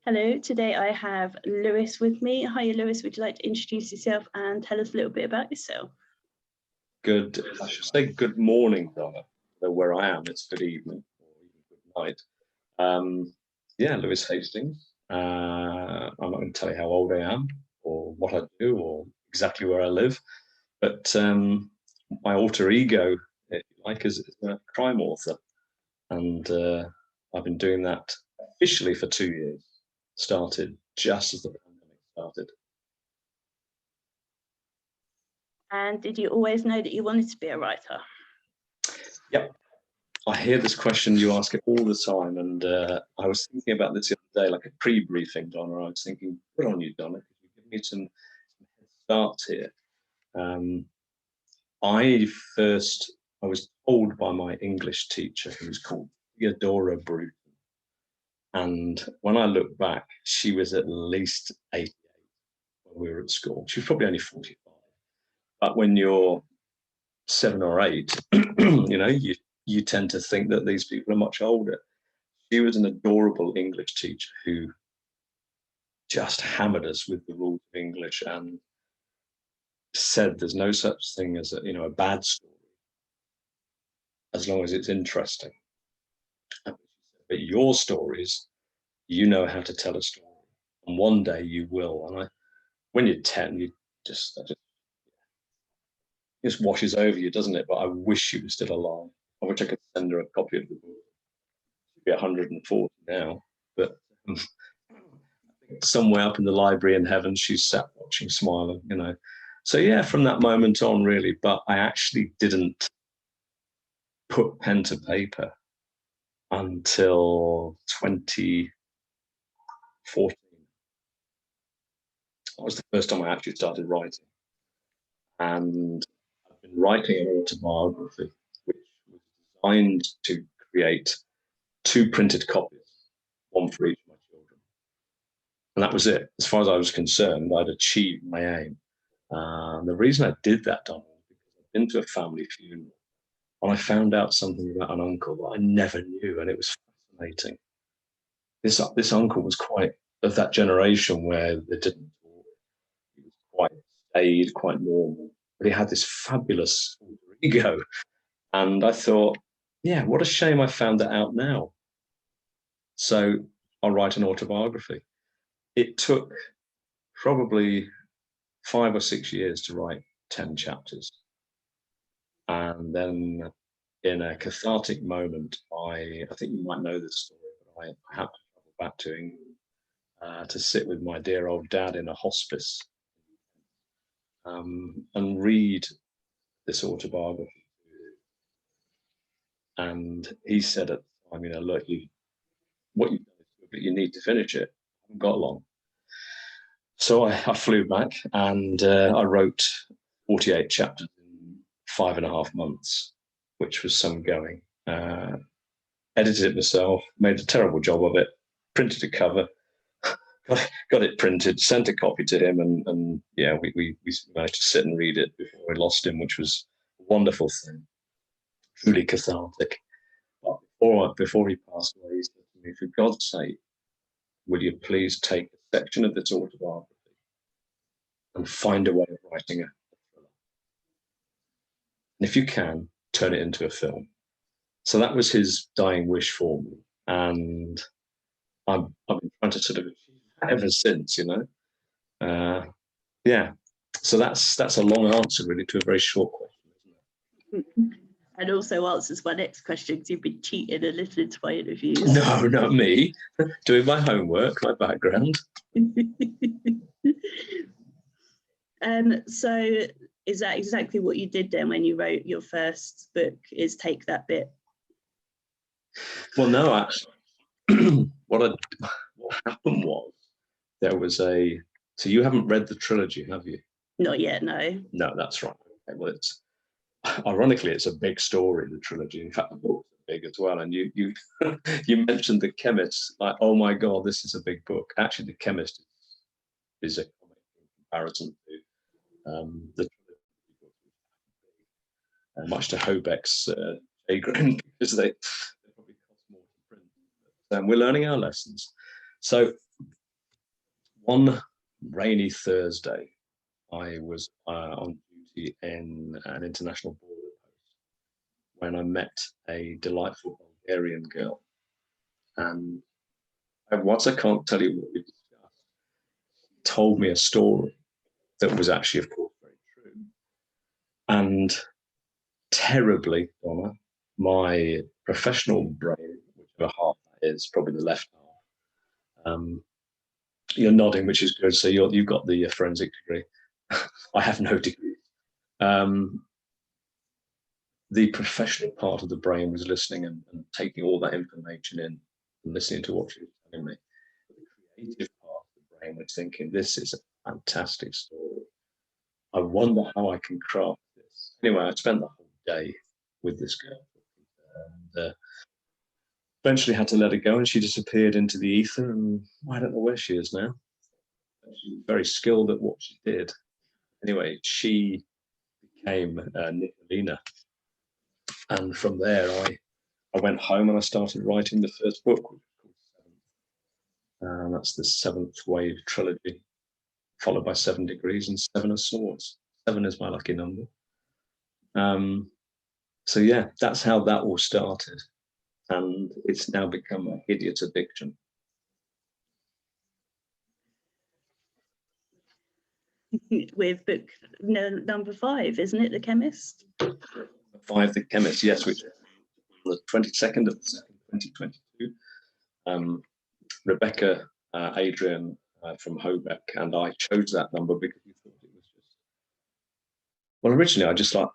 Hello, today I have Lewis with me. Hi, Lewis, would you like to introduce yourself and tell us a little bit about yourself? I should say good morning, Donna. Though where I am, it's good evening or even good night. Yeah, Lewis Hastings. I'm not going to tell you how old I am or what I do or exactly where I live, but my alter ego, if you like, is a crime author. And I've been doing that officially for 2 years. Started just as the pandemic started. And did you always know that you wanted to be a writer? Yep. I hear this question, you ask it all the time, and I was thinking about this the other day, like a pre-briefing, Donna. I was thinking, good on you, Donna, because you give me some head starts here. I was told by my English teacher, who was called Theodora Bruton, and when I look back, she was at least 88 when we were at school. She was probably only 45. But when you're 7 or 8, you tend to think that these people are much older. She was an adorable English teacher who just hammered us with the rules of English and said there's no such thing as a bad story as long as it's interesting. But your stories, you know how to tell a story, and one day you will. And when you're 10, you just washes over you, doesn't it? But I wish she was still alive. I wish I could send her a copy of the book. She'd be 140 now, but somewhere up in the library in heaven, she's sat watching, smiling, So yeah, from that moment on, really. But I actually didn't put pen to paper until 2014. That was the first time I actually started writing. And I've been writing an autobiography, which was designed to create 2 printed copies, one for each of my children. And that was it. As far as I was concerned, I'd achieved my aim. The reason I did that, Donald, was because I'd been to a family funeral and I found out something about an uncle that I never knew, and it was fascinating. This uncle was quite of that generation where they didn't talk. He was quite staid, quite normal, but he had this fabulous ego. And I thought, yeah, what a shame I found that out now. So I'll write an autobiography. It took probably 5 or 6 years to write 10 chapters. And then in a cathartic moment, I think you might know this story, but I had to travel back to England to sit with my dear old dad in a hospice and read this autobiography. And he said at the time, look, what you've done is good, but you need to finish it. I haven't got long. So I flew back and I wrote 48 chapters in 5.5 months, which was some going. Edited it myself, made a terrible job of it, printed a cover, got it printed, sent a copy to him, and yeah, we managed to sit and read it before we lost him, which was a wonderful thing, truly cathartic. But before he passed away, he said to me, for God's sake, will you please take a section of this autobiography and find a way of writing a thriller? And if you can, turn it into a film. So that was his dying wish for me. And I've been trying to sort of achieve that ever since, Yeah. So that's a long answer, really, to a very short question, isn't it? And also answers my next question, because you've been cheating and listening to my interviews. No, not me. Doing my homework, my background. So is that exactly what you did then when you wrote your first book, is take that bit? Well, no, actually. What happened was there was so you haven't read the trilogy, have you? Not yet, no. No, that's right. Okay, well, ironically, it's a big story, the trilogy. In fact, the book's big as well. And you you mentioned The Chemist, like, oh my God, this is a big book. Actually, The Chemist is a comic in comparison to the trilogy, much to Hobeck's chagrin, because they probably cost more to print. But we're learning our lessons. So one rainy Thursday, I was on duty in an international border post when I met a delightful Bulgarian girl. And whilst I can't tell you what we discussed, she told me a story that was actually, of course, very true. And terribly, Donna, my professional brain, whichever half that is, probably the left half, you're nodding, which is good. So you've got the forensic degree. I have no degree. The professional part of the brain was listening and taking all that information in and listening to what she was telling me. The creative part of the brain was thinking, this is a fantastic story. I wonder how I can craft this. Anyway, I spent the whole day with this girl and eventually had to let her go, and she disappeared into the ether, and I don't know where she is now. She was very skilled at what she did. Anyway, she became Nicolina. And from there, I went home and I started writing the first book, which is called Seventh. And that's the Seventh Wave trilogy, followed by 7 Degrees and 7 of Swords. 7 is my lucky number. So yeah, that's how that all started. And it's now become a hideous addiction. With book number 5, isn't it, The Chemist? 5, The Chemist, yes, which the 22nd of the 2nd, 2022. Rebecca, Adrian from Hobeck, and I chose that number because we thought it was just, well, originally I just liked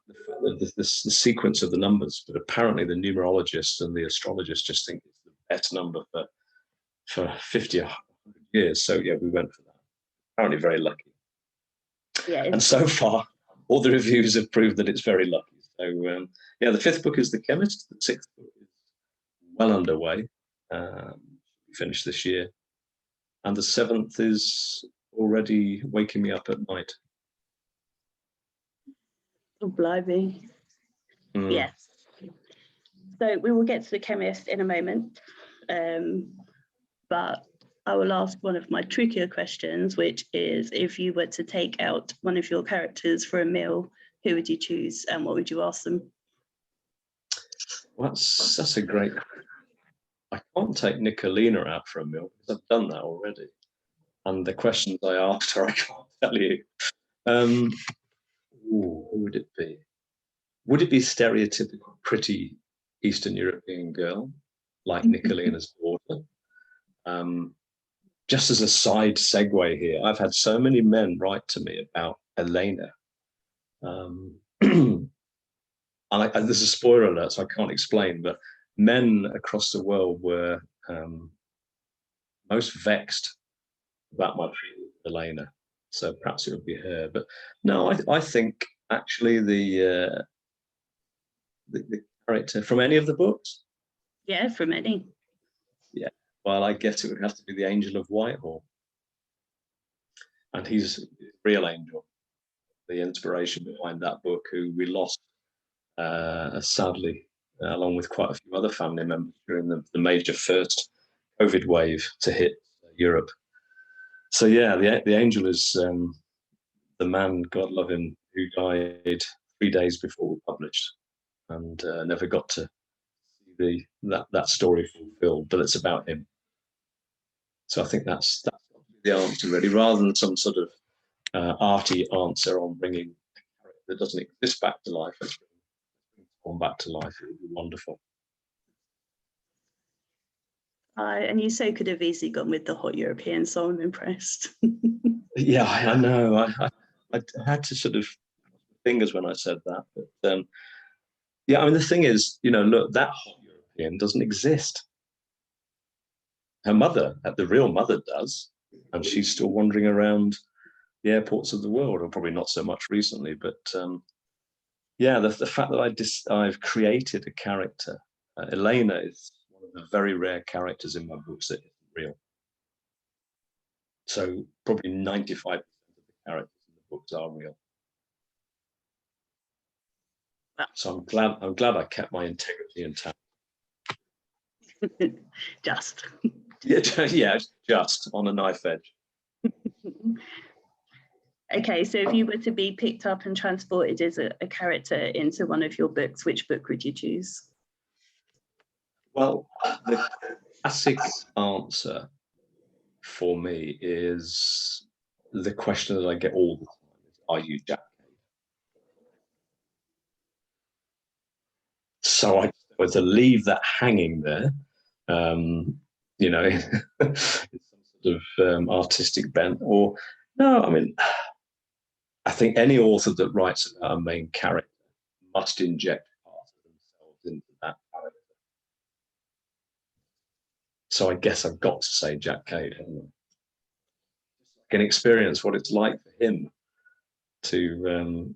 the sequence of the numbers, but apparently the numerologists and the astrologists just think it's the best number for 50 or 100 years. So yeah, we went for that. Apparently very lucky. Yeah, and so far, all the reviews have proved that it's very lucky. So yeah, the 5th book is The Chemist. The 6th book is well underway. Finished this year. And the 7th is already waking me up at night. Oh, blimey. Yes. So we will get to The Chemist in a moment. But I will ask one of my trickier questions, which is, if you were to take out one of your characters for a meal, who would you choose and what would you ask them? Well, that's a great question. I can't take Nicolina out for a meal because I've done that already. And the questions I asked her, I can't tell you. Who would it be? Would it be stereotypical pretty Eastern European girl like Nicolina's daughter? Just as a side segue here, I've had so many men write to me about Elena. And there's a spoiler alert, so I can't explain, but men across the world were most vexed about my treatment of Elena. So perhaps it would be her. But no, I think actually the character from any of the books. Yeah, from any. Yeah. Well, I guess it would have to be the Angel of Whitehall. And he's a real angel, the inspiration behind that book, who we lost sadly, along with quite a few other family members during the major first COVID wave to hit Europe. So yeah, the angel is the man, God love him, who died 3 days before we published, and never got to see that story fulfilled. But it's about him. So I think that's the answer, really, rather than some sort of arty answer on bringing a character that doesn't exist back to life. Let's bring one back to life. It would be wonderful. And you so could have easily gone with the hot European, so I'm impressed. Yeah, I know. I had to sort of fingers when I said that, but yeah, I mean the thing is, look, that hot European doesn't exist. Her mother, the real mother, does, and she's still wandering around the airports of the world, or probably not so much recently. But yeah, the fact that I've created a character, Elena is one of the very rare characters in my books that isn't real. So probably 95% of the characters in the books are real. So I'm glad I kept my integrity intact. Just. Yeah, just on a knife edge. Okay, so if you were to be picked up and transported as a character into one of your books, which book would you choose? Well, the classic answer for me is the question that I get all the time is, are you Jack? So I was to leave that hanging there, you know, in some sort of artistic bent, or no, I mean, I think any author that writes about a main character must inject parts of themselves into that character. So I guess I've got to say Jack Cade, haven't I? Can experience what it's like for him to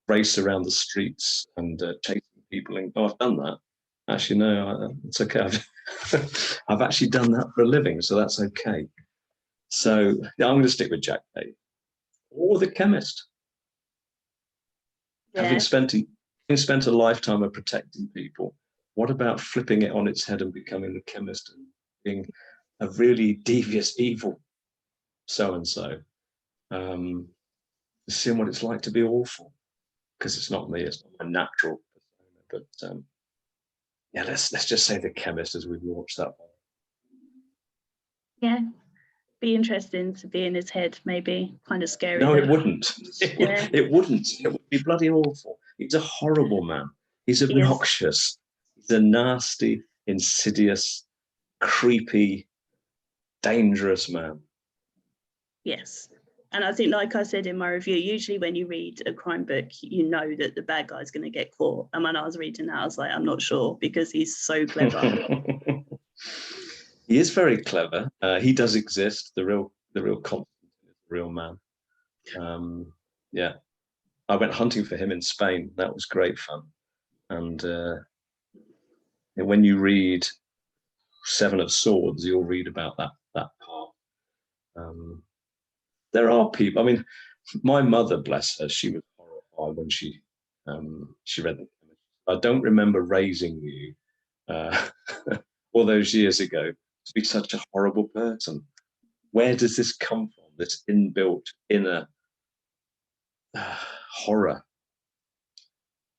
race around the streets and chasing people. And oh, I've done that. Actually, no, it's okay. I've actually done that for a living, so that's okay. So yeah, I'm going to stick with Jack Cade or the chemist. Yeah. Having spent a lifetime of protecting people, what about flipping it on its head and becoming the chemist and being a really devious, evil so-and-so? Seeing what it's like to be awful, because it's not me, it's not my natural persona. But yeah, let's just say the chemist as we launch that one. Yeah, be interesting to be in his head, maybe kind of scary. No, though. it wouldn't. It wouldn't. It would be bloody awful. He's a horrible man. He's obnoxious. He's a nasty, insidious, creepy, dangerous man. Yes. And I think, like I said in my review, usually when you read a crime book, you know that the bad guy's going to get caught. And when I was reading that, I was like, I'm not sure, because he's so clever. He is very clever. He does exist. The real Constantine is the real man. Yeah, I went hunting for him in Spain. That was great fun. And when you read Seven of Swords, you'll read about that part. There are people. I mean, my mother, bless her, she was horrified when she read the. I don't remember raising you all those years ago to be such a horrible person. Where does this come from? This inbuilt inner horror.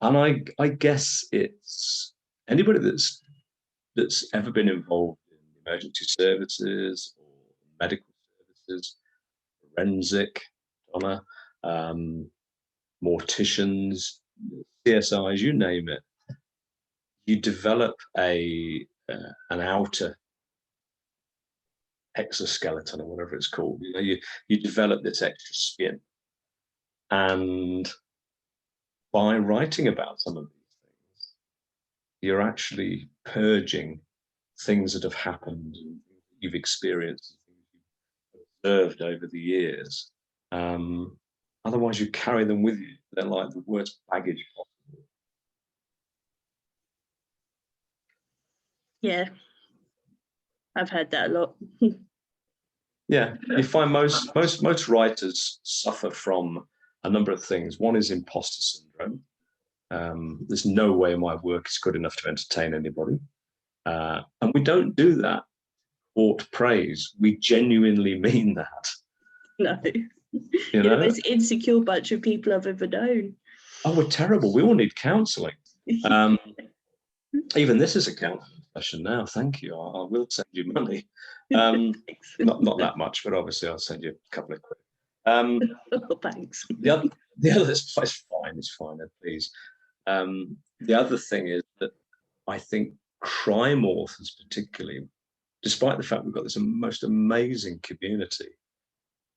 And I guess it's anybody that's ever been involved in emergency services or medical services, forensic, morticians, CSIs, you name it. You develop an outer exoskeleton or whatever it's called. You know, you develop this extra skin, and by writing about some of these things, you're actually purging things that have happened and you've experienced, you've observed over the years. Otherwise, you carry them with you. They're like the worst baggage possible. Yeah, I've heard that a lot. Yeah, you find most writers suffer from a number of things. One is imposter syndrome. There's no way my work is good enough to entertain anybody. And we don't do that for praise. We genuinely mean that. No. You're the most insecure bunch of people I've ever known. Oh, we're terrible. We all need counselling. Even this is a counselling session now. Thank you. I will send you money. Not that much, but obviously I'll send you a couple of quid. Oh, thanks. The other is fine. It's fine. Please. The other thing is that I think crime authors, particularly, despite the fact we've got this most amazing community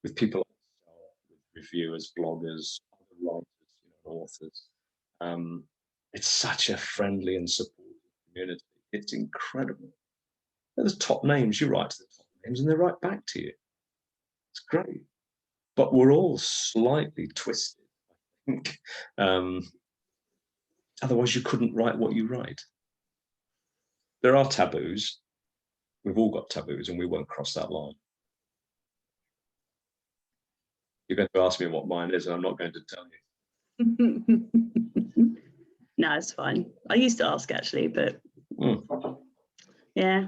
with people like yourself, with reviewers, bloggers, other writers, authors, it's such a friendly and supportive community. It's incredible. They're the top names. You write to the top names, and they write back to you. It's great. But we're all slightly twisted, I think. Otherwise, you couldn't write what you write. There are taboos. We've all got taboos, and we won't cross that line. You're going to ask me what mine is, and I'm not going to tell you. No, it's fine. I used to ask, actually, but yeah.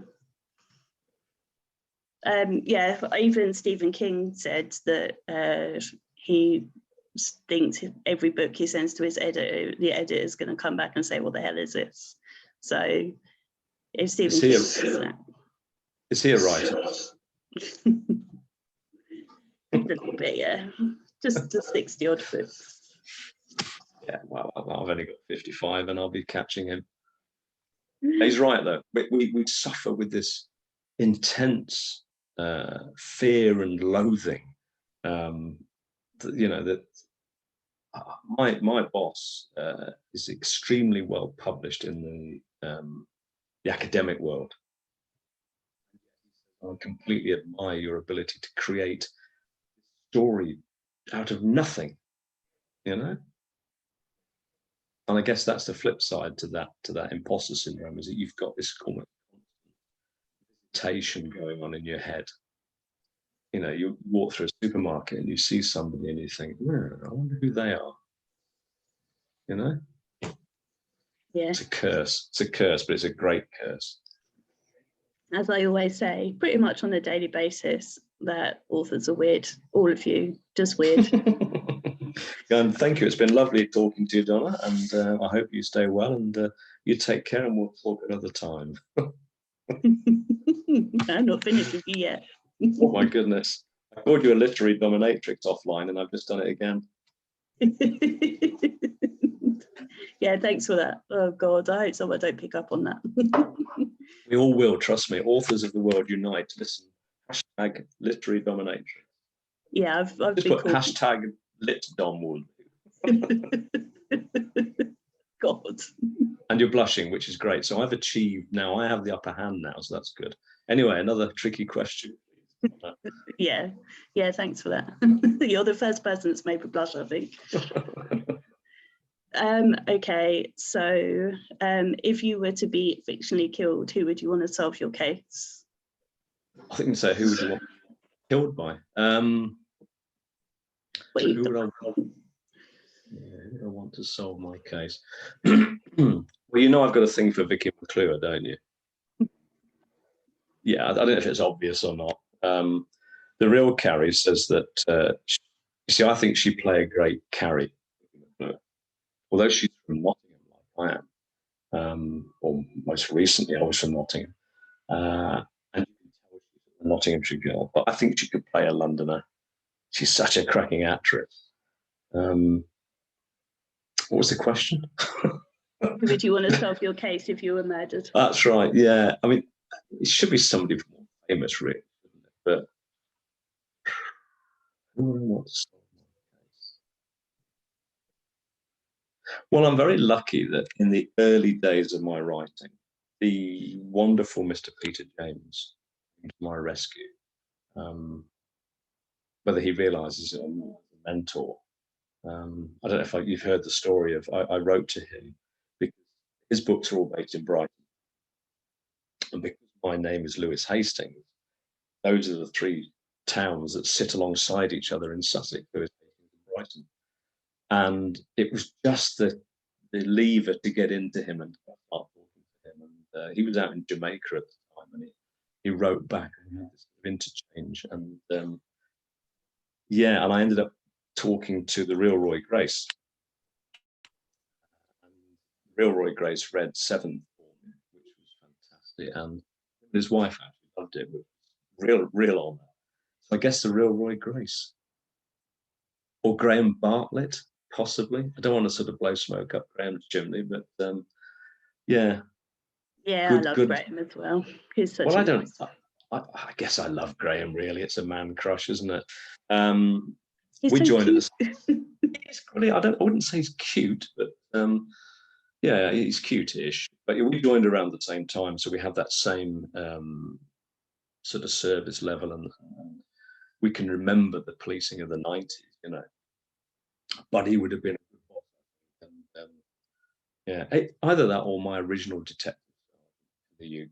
Yeah, even Stephen King said that he thinks every book he sends to his editor, the editor is going to come back and say, "What the hell is this?" So if Stephen King says that, is he a writer? a little bit, yeah, just 60 odd books. Yeah, well, I've only got 55, and I'll be catching him. He's right, though. We suffer with this intense fear and loathing. That my boss is extremely well published in the academic world. I completely admire your ability to create a story out of nothing, And I guess that's the flip side to that imposter syndrome, is that you've got this meditation going on in your head. You walk through a supermarket and you see somebody and you think, I wonder who they are. Yeah. It's a curse. It's a curse, but it's a great curse. As I always say, pretty much on a daily basis, that authors are weird. All of you, just weird. And thank you. It's been lovely talking to you, Donna, and I hope you stay well, and you take care, and we'll talk another time. I'm not finished with you yet. Oh my goodness. I called you a literary dominatrix offline, and I've just done it again. Yeah, thanks for that. Oh God, I hope someone don't pick up on that. We all will, trust me. Authors of the world unite. Listen, hashtag literary dominatrix. Yeah, I've just been put hashtag litdomwood. God. And you're blushing, which is great. So I've achieved now. I have the upper hand now, so that's good. Anyway, another tricky question. Yeah, thanks for that. You're the first person that's made me blush, I think. Okay, so if you were to be fictionally killed, who would you want to solve your case? I think you say, who would you want killed by? Who would I want to solve my case? Well, I've got a thing for Vicky McClure, don't you? Yeah, I don't know if it's obvious or not. The real Carrie says that, I think she'd play a great Carrie. Although she's from Nottingham, like I am, or most recently I was from Nottingham, and you can tell she's a Nottinghamshire girl, but I think she could play a Londoner. She's such a cracking actress. What was the question? Would you want to solve your case if you were murdered? That's right, yeah. I mean, it should be somebody more famous, really, but who would I want to solve my case? Well, I'm very lucky that in the early days of my writing, the wonderful Mr. Peter James came to my rescue. Whether he realizes it or not, a mentor. I don't know if you've heard the story of, I wrote to him because his books are all based in Brighton. And because my name is Lewis Hastings, those are the three towns that sit alongside each other in Sussex, Lewis Hastings and Brighton. And it was just the lever to get into him and start talking to him. And he was out in Jamaica at the time, and he wrote back and we had this interchange. And and I ended up talking to the real Roy Grace. And the real Roy Grace read Seven for me, which was fantastic. And his wife actually loved it, which was real honour. So I guess the real Roy Grace. Or Graham Bartlett, possibly. I don't want to sort of blow smoke up Graham's chimney, but yeah. Yeah, I love Graham as well. He's such a nice... I guess I love Graham, really. It's a man crush, isn't it? He's we so joined cute. at the... He's really, I wouldn't say he's cute, but yeah, he's cute-ish. But we joined around the same time, so we have that same sort of service level, and we can remember the policing of the 90s, But he would have been a good boss. And yeah, either that or my original detective in the UK.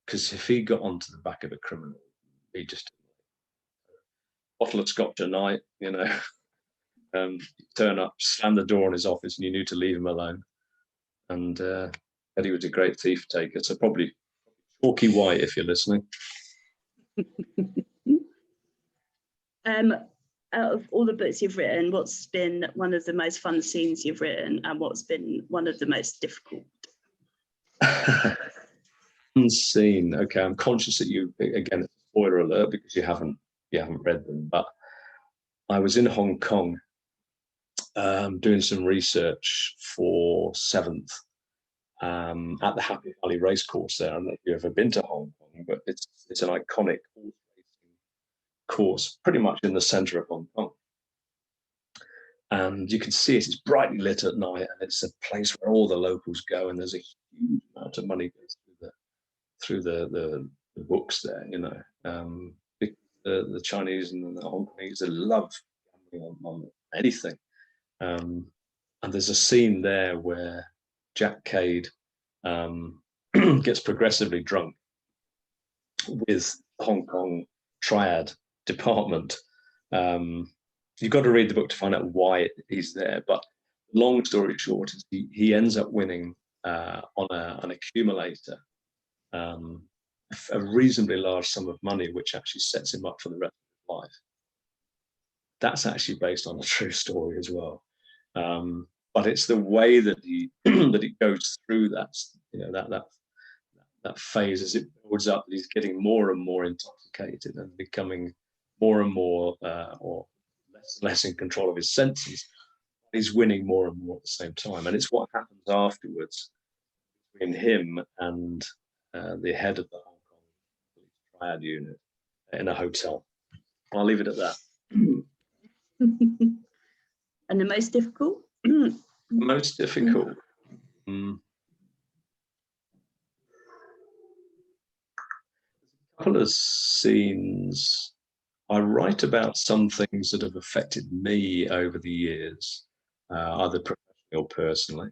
Because if he got onto the back of a criminal, he just bottle of scotch a night, turn up, slam the door on his office, and you knew to leave him alone. And Eddie was a great thief taker, so probably Chalky White if you're listening. Out of all the books you've written, what's been one of the most fun scenes you've written, and what's been one of the most difficult? Unseen. Okay, I'm conscious that you, again, spoiler alert because you haven't read them, but I was in Hong Kong doing some research for Seventh at the Happy Valley Racecourse there. I don't know if you've ever been to Hong Kong, but it's an iconic horse racing course, pretty much in the centre of Hong Kong. And you can see it, it's brightly lit at night, and it's a place where all the locals go, and there's a huge amount of money goes through the books there, you know. The Chinese and the Hong Kongese, they love gambling on anything. And there's a scene there where Jack Cade gets progressively drunk with Hong Kong Triad Department. You've got to read the book to find out why he's there. But long story short, is he ends up winning on an accumulator a reasonably large sum of money, which actually sets him up for the rest of his life. That's actually based on a true story as well. But it's the way that he that it goes through that, you know, that phase as it builds up, that he's getting more and more intoxicated and becoming more and more or less in control of his senses. He's winning more and more at the same time, and it's what happens afterwards between him and the head of the Hong Kong Police Triad unit in a hotel. I'll leave it at that. And the most difficult? Most difficult. A couple of scenes. I write about some things that have affected me over the years, either professionally or personally,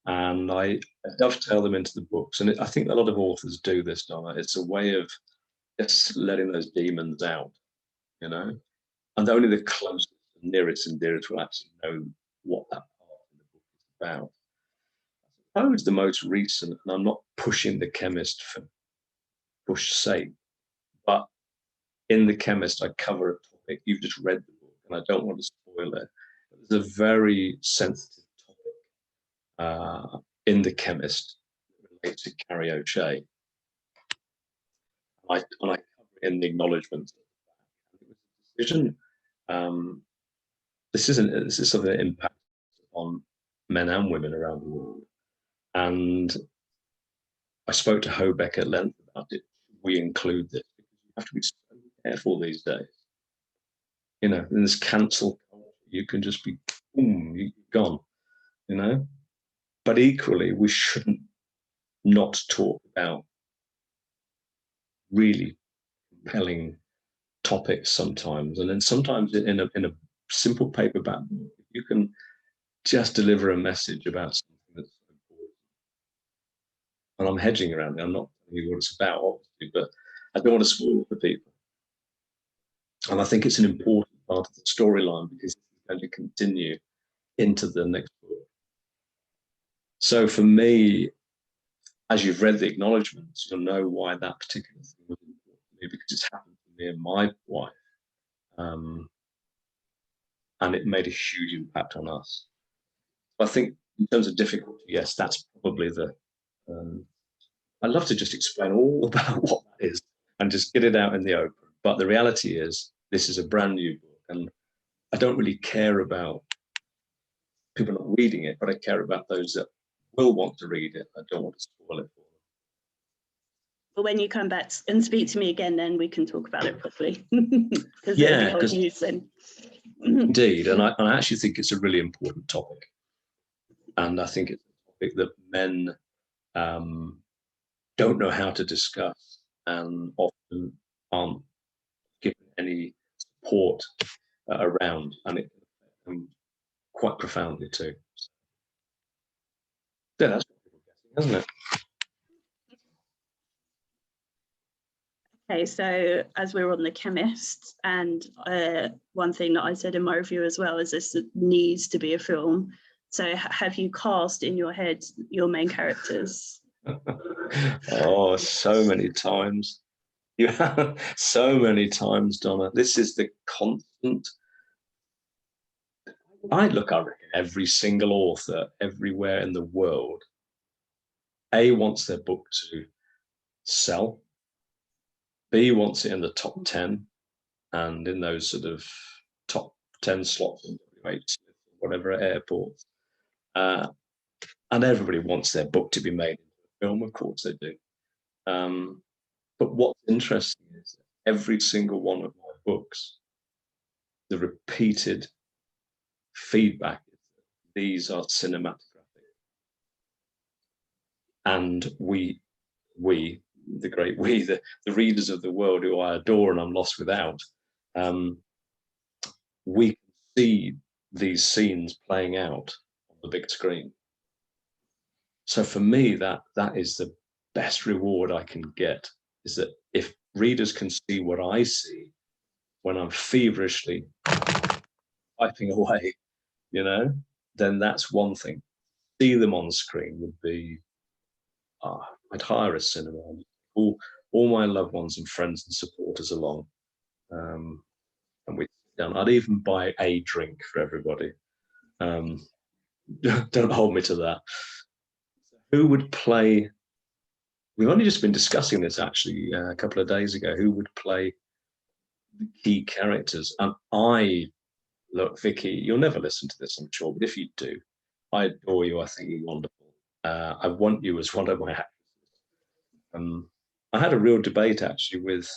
and I dovetail them into the books. And I think a lot of authors do this, Donna. It's a way of just letting those demons out, you know, and only the closest and nearest and dearest will actually know what that part of the book is about. I suppose the most recent, and I'm not pushing The Chemist for push sake, but in The Chemist, I cover a topic. You've just read the book, and I don't want to spoil it. It's a very sensitive topic in The Chemist related to Carrie O'Shea. I cover it in the acknowledgements. It was a decision. This is something that impacts on men and women around the world. And I spoke to Hobeck at length about it. We include this because you have to be so careful these days. You know, in this cancel culture, you can just be, boom, you're gone, you know? But equally, we shouldn't not talk about really compelling topics sometimes. And then sometimes in a simple paperback book, you can just deliver a message about something that's important. And I'm hedging around it. I'm not telling you what it's about, obviously, but I don't want to spoil it for people. And I think it's an important part of the storyline because it's going to continue into the next book. So for me, as you've read the acknowledgements, you'll know why that particular thing was important to me, because it's happened to me and my wife. And it made a huge impact on us. I think in terms of difficulty, yes, that's probably the, I'd love to just explain all about what that is and just get it out in the open. But the reality is this is a brand new book, and I don't really care about people not reading it, but I care about those that will want to read it. I don't want to spoil it for them. But when you come back and speak to me again, then we can talk about it properly. Yeah, old news then. Indeed, and I actually think it's a really important topic. And I think it's a topic that men don't know how to discuss and often aren't given any support around, and it quite profoundly too. Yeah, that's what people are guessing, isn't it? Okay, so as we're on The Chemist, and one thing that I said in my review as well is this needs to be a film. So have you cast in your head your main characters? Oh, so many times. You have so many times, Donna. This is the constant. I reckon every single author everywhere in the world, A, wants their book to sell, B, wants it in the top 10, and in those sort of top 10 slots in WH, whatever airports. And everybody wants their book to be made into a film, of course they do. But what's interesting is that every single one of my books, the repeated feedback is that these are cinematographic. And the great we, the readers of the world who I adore and I'm lost without, we can see these scenes playing out on the big screen. So for me, that is the best reward I can get, is that if readers can see what I see when I'm feverishly typing away, then that's one thing. See them on screen would be, I'd hire a cinema, all my loved ones and friends and supporters along, and we sit down. I'd even buy a drink for everybody. Don't hold me to that. Who would play? We've only just been discussing this actually a couple of days ago. Who would play the key characters? And look, Vicky, you'll never listen to this, I'm sure, but if you do, I adore you. I think you're wonderful. I want you as one of my actresses. I had a real debate actually with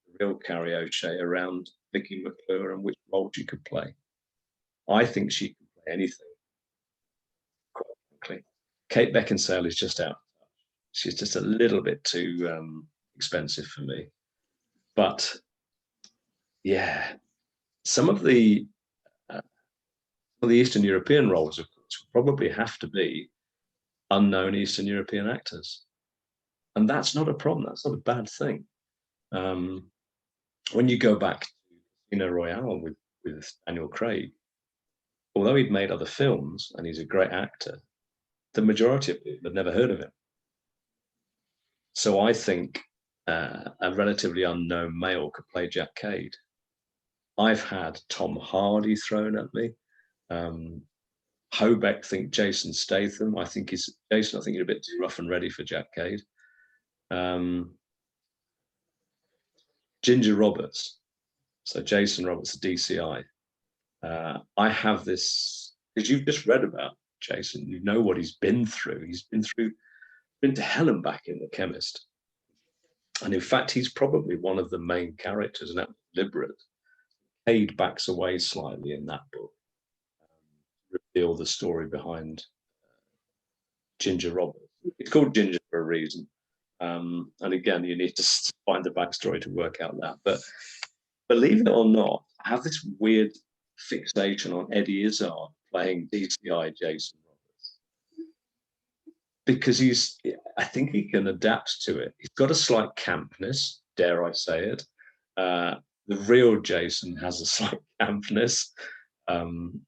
the real Carrie O'Shea around Vicky McClure and which role she could play. I think she can play anything, quite frankly. Kate Beckinsale is just out. She's just a little bit too expensive for me. But yeah, some of the Eastern European roles, of course, will probably have to be unknown Eastern European actors. And that's not a problem. That's not a bad thing. When you go back to Casino Royale with Daniel Craig, although he'd made other films and he's a great actor, the majority of people had never heard of him. So I think a relatively unknown male could play Jack Cade. I've had Tom Hardy thrown at me. Hobeck think Jason Statham. I think he's a bit too rough and ready for Jack Cade. Ginger Roberts, so Jason Roberts, DCI. I have this because you've just read about Jason. You know what he's been through. He's been to hell and back in The Chemist, and in fact, he's probably one of the main characters, and that's deliberate. Cade backs away slightly in that book, reveal the story behind Ginger Roberts. It's called Ginger for a reason. And again, you need to find the backstory to work out that. But believe it or not, I have this weird fixation on Eddie Izzard playing DCI Jason Roberts. Because I think he can adapt to it. He's got a slight campness, dare I say it. The real Jason has a slight campness. And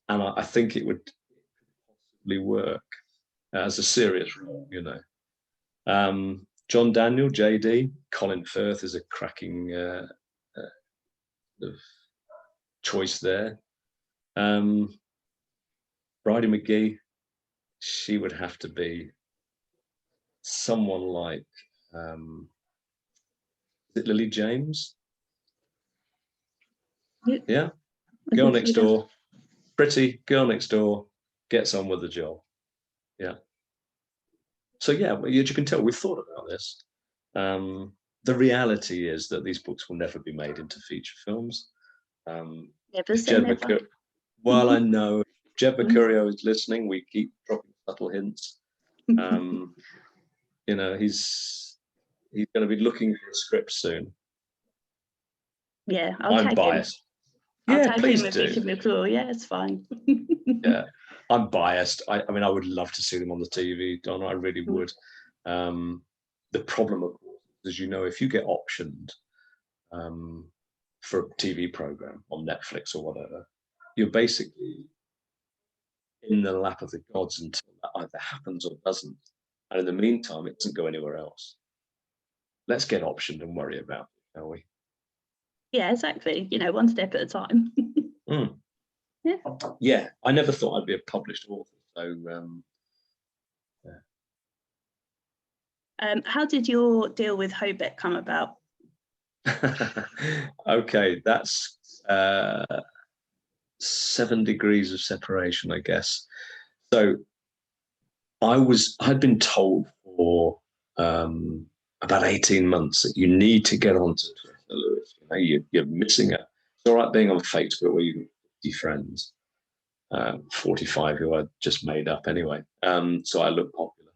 I think it would possibly work as a serious role, John Daniel, JD, Colin Firth is a cracking choice there. Bridie McGee, she would have to be someone like, is it Lily James? Yeah. Girl next door, pretty girl next door, gets on with the job. Yeah. So yeah, as you can tell, we've thought about this. The reality is that these books will never be made into feature films. Never say never. Well, I know Jed Mercurio is listening. We keep dropping subtle hints. He's going to be looking for a script soon. Yeah, I'm biased. I'll tag him with Vicky McClure. Yeah, it's fine. Yeah, I'm biased. I mean, I would love to see them on the TV, Donna. I really would. The problem, of course, is, if you get optioned for a TV program on Netflix or whatever, you're basically in the lap of the gods until that either happens or doesn't. And in the meantime, it doesn't go anywhere else. let's get optioned and worry about it, shall we? Yeah, exactly. You know, one step at a time. Mm. Yeah. Yeah, I never thought I'd be a published author. So, How did your deal with Hobeck come about? okay, that's 7 degrees of separation, I guess. So I'd been told for about 18 months that you need to get onto Twitter, Lewis. You know, you're missing it. It's all right being on Facebook where you've got 50 friends, 45 who I just made up anyway. So I look popular.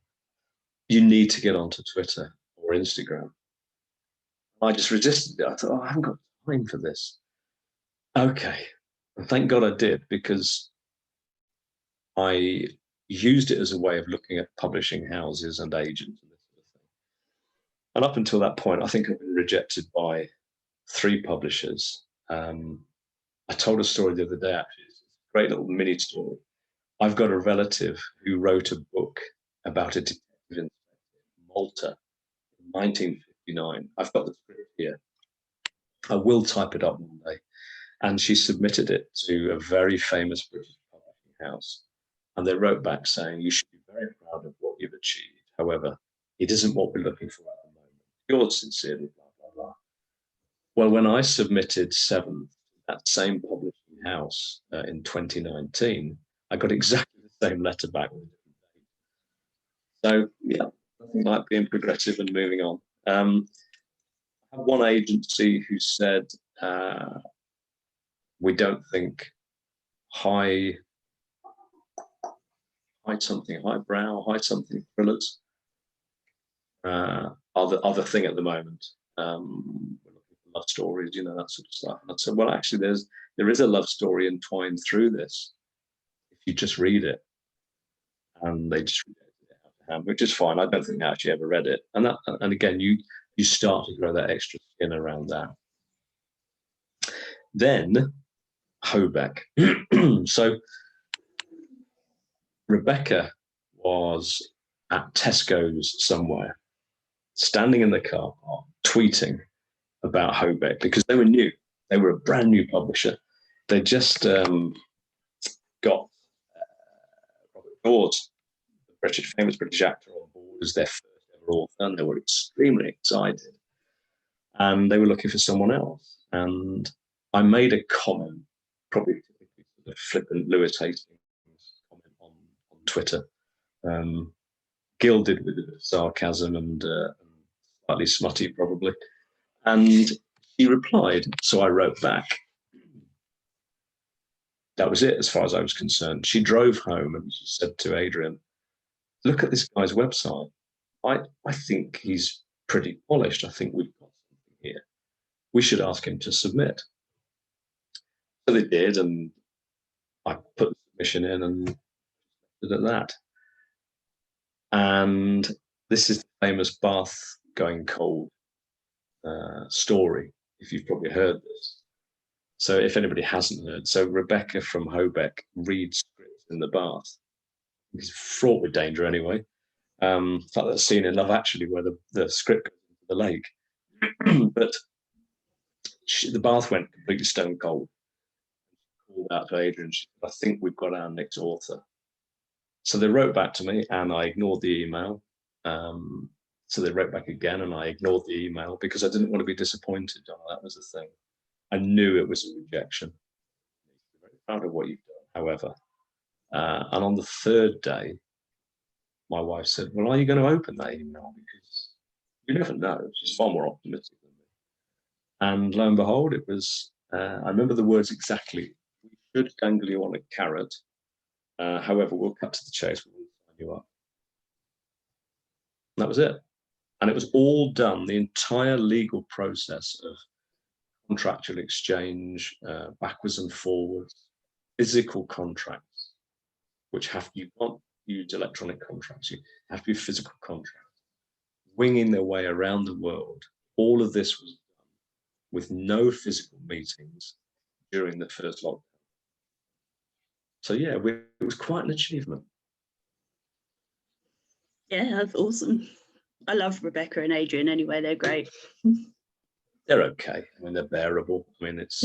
You need to get onto Twitter or Instagram. I just resisted it. I thought, oh, I haven't got time for this. Okay. And thank God I did, because I used it as a way of looking at publishing houses and agents and this sort of thing. And up until that point, I think I've been rejected by 3 publishers. I told a story the other day, actually. It's a great little mini story. I've got a relative who wrote a book about a detective in Malta in 1959. I've got the script here. I will type it up one day. And she submitted it to a very famous British publishing house. And they wrote back saying, you should be very proud of what you've achieved. However, it isn't what we're looking for at the moment. Yours sincerely, blah, blah, blah. Well, when I submitted 7th, that same publishing house in 2019, I got exactly the same letter back with a different date. So, yeah, nothing like being progressive and moving on. I have one agency who said, we don't think high something thrillers are the thing at the moment. We're looking for love stories, you know, that sort of stuff. And I said, well, actually, there is a love story entwined through this if you just read it. And they just rejected it out of hand, which is fine. I don't think they actually ever read it. And again, you start to grow that extra skin around that. Then Hobeck. So Rebecca was at Tesco's somewhere, standing in the car park, tweeting about Hobeck because they were new. They were a brand new publisher. They just got Robert Dawes, the famous British actor, on board as their first ever author, and they were extremely excited. And they were looking for someone else. And I made a comment, probably the flippant Lewis Hastings comment on Twitter, gilded with a bit of sarcasm and slightly smutty, probably. And he replied. So I wrote back. That was it as far as I was concerned. She drove home and she said to Adrian, look at this guy's website. I think he's pretty polished. I think we've got something here. We should ask him to submit. So they did, and I put the submission in and did at that. And this is the famous bath going cold story, if you've probably heard this. So if anybody hasn't heard, so Rebecca from Hobeck reads scripts in the bath. It's fraught with danger anyway. It's like that scene in Love Actually where the script goes into the lake. But the bath went completely stone cold. Called out to Adrian. She said, I think we've got our next author. So they wrote back to me and I ignored the email. So they wrote back again and I ignored the email because I didn't want to be disappointed. That was the thing. I knew it was a rejection. I'm very proud of what you've done, however. And on the 3rd day, my wife said, well, are you going to open that email? Because you never know. She's far more optimistic than me. And lo and behold, it was, I remember the words exactly. We should dangle you on a carrot. However, we'll cut to the chase. We'll sign you up. And that was it. And it was all done, the entire legal process of contractual exchange, backwards and forwards, physical contracts, which you can't use electronic contracts, you have to be physical contracts, winging their way around the world. All of this was done with no physical meetings during the first lockdown. So yeah, it was quite an achievement. Yeah, that's awesome. I love Rebecca and Adrian anyway, they're great. They're okay. I mean, they're bearable. I mean, it's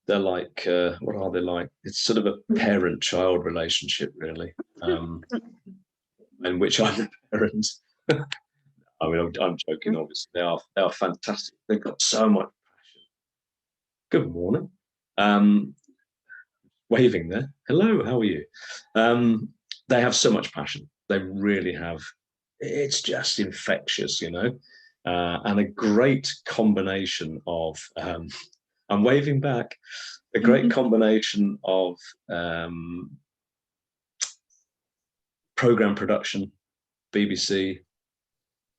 they're like, what are they like? It's sort of a parent-child relationship, really, in which I'm the parent. I mean, I'm joking, obviously. They are fantastic. They've got so much passion. Good morning. Waving there. Hello, how are you? They have so much passion. They really have. It's just infectious, you know, and a great combination of. I'm waving back. A great combination of program production, BBC,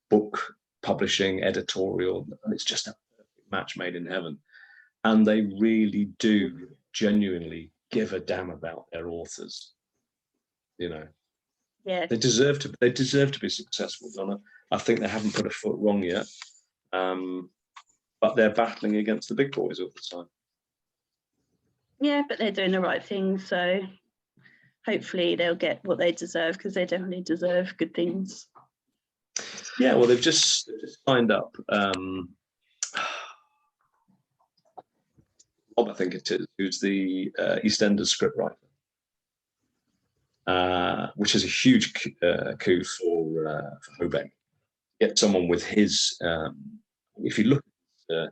book publishing, editorial, and it's just a perfect match made in heaven. And they really do genuinely give a damn about their authors. You know, Yeah, they deserve to be successful, Donna. I think they haven't put a foot wrong yet, but they're battling against the big boys all the time. yeah, but they're doing the right thing, so hopefully they'll get what they deserve, because they definitely deserve good things. Yeah, well, they've just signed up. Rob, I think it is, who's the EastEnders scriptwriter, which is a huge coup for Hobeck. Get someone with his, if you look at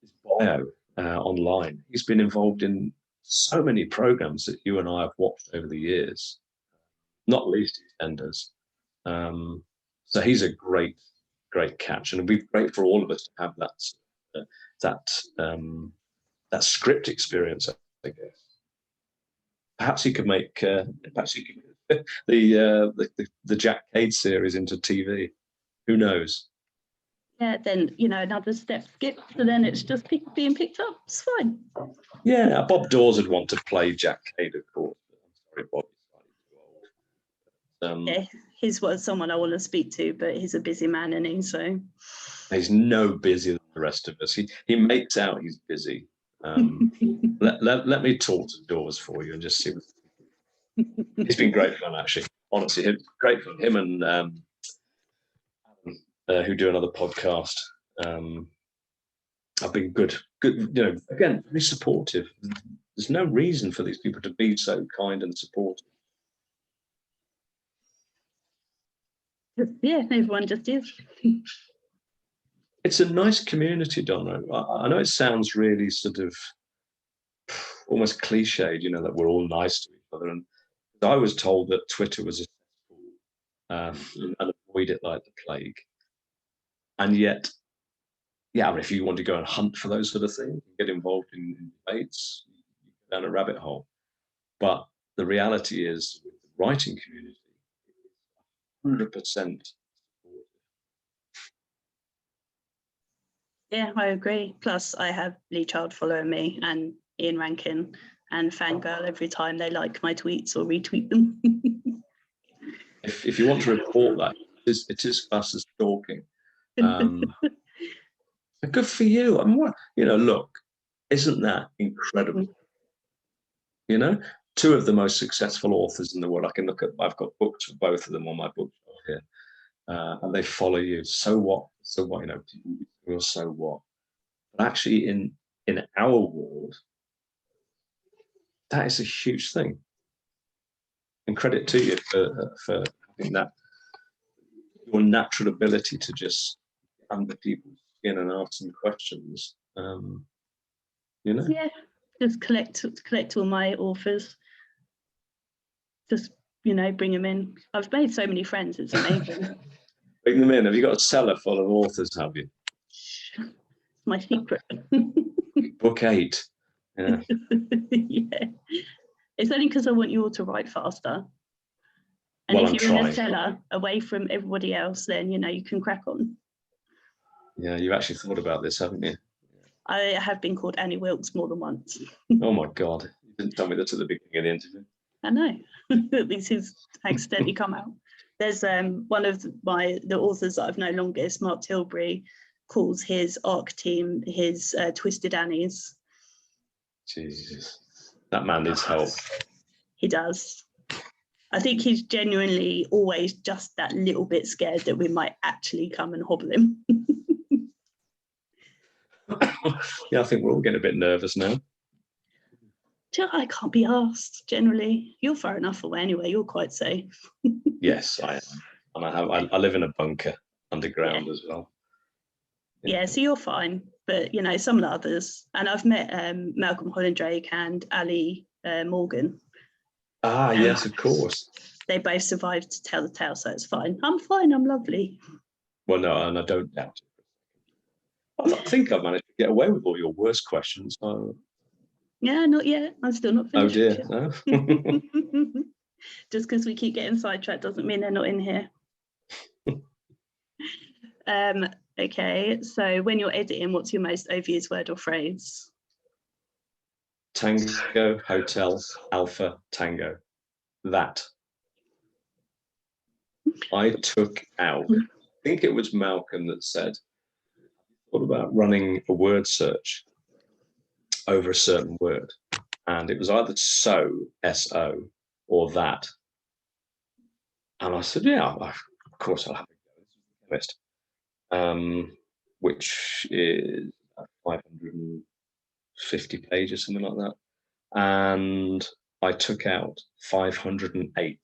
his bio online, he's been involved in so many programs that you and I have watched over the years, not least EastEnders. So he's a great catch, and it'd be great for all of us to have that script experience, I guess. Perhaps he could make the Jack Cade series into TV. Who knows? Yeah, then, you know, another step skip, so then it's just being picked up. It's fine. Yeah, Bob Dawes would want to play Jack Cade, of course. I'm sorry, Bob. Yeah, he's someone I want to speak to, but he's a busy man, and he's no busier than the rest of us. He makes out he's busy. Let me talk to Dawes for you and just see. It's been great fun, actually. Honestly, great fun. Him and Adam, who do another podcast, have been good. You know, again, very supportive. There's no reason for these people to be so kind and supportive. Yeah, everyone just is. It's a nice community, Donna. I know it sounds really sort of almost cliched, you know, that we're all nice to each other. And I was told that Twitter was a cesspool and avoid it like the plague. And yet, yeah, I mean, if you want to go and hunt for those sort of things, get involved in debates, you go down a rabbit hole. But the reality is, with the writing community, 100%. Yeah, I agree. Plus, I have Lee Child following me and Ian Rankin and Fangirl every time they like my tweets or retweet them. If you want to report that, it is classed as stalking. Good for you. I mean, what, you know, look, isn't that incredible? You know, two of the most successful authors in the world. I can look at, I've got books for both of them on my bookshelf here, and they follow you. So what? So what? You know, you're so what? But actually, in our world, that is a huge thing. And credit to you for having that, your natural ability to just under people's skin and ask them questions. You know? Yeah, just collect all my authors. Just, you know, bring them in. I've made so many friends, it's amazing. Bring them in. Have you got a cellar full of authors, have you? It's my secret. Book 8. Yeah. Yeah. It's only because I want you all to write faster. And well, if I'm you're trying. in a cellar away from everybody else, then, you know, you can crack on. Yeah, you actually thought about this, haven't you? I have been called Annie Wilkes more than once. Oh my God. You didn't tell me this at the beginning of the interview. I know. This has accidentally come out. There's one of the authors that I've known longest, Mark Tilbury, calls his ARC team his Twisted Annies. Jesus. That man needs help. He does. I think he's genuinely always just that little bit scared that we might actually come and hobble him. Yeah, I think we're all getting a bit nervous now. I can't be asked generally. You're far enough away anyway. You're quite safe. Yes, I am. And I live in a bunker underground as well. Yeah, so you're fine. But, you know, some of the others. And I've met Malcolm Hollandrake and Ali Morgan. Ah, yes, of course. They both survived to tell the tale, so it's fine. I'm fine. I'm lovely. Well, no, and I don't doubt it. I think I've managed to get away with all your worst questions. Yeah, not yet. I'm still not finished. Oh dear, no. Just because we keep getting sidetracked doesn't mean they're not in here. Okay, so when you're editing, what's your most overused word or phrase? Tango, hotel, alpha, tango. That. I took out, I think it was Malcolm that said, what about running a word search over a certain word? And it was either so, S-O, or that. And I said, yeah, of course I'll have a go. Which is 550 pages, something like that. And I took out 508.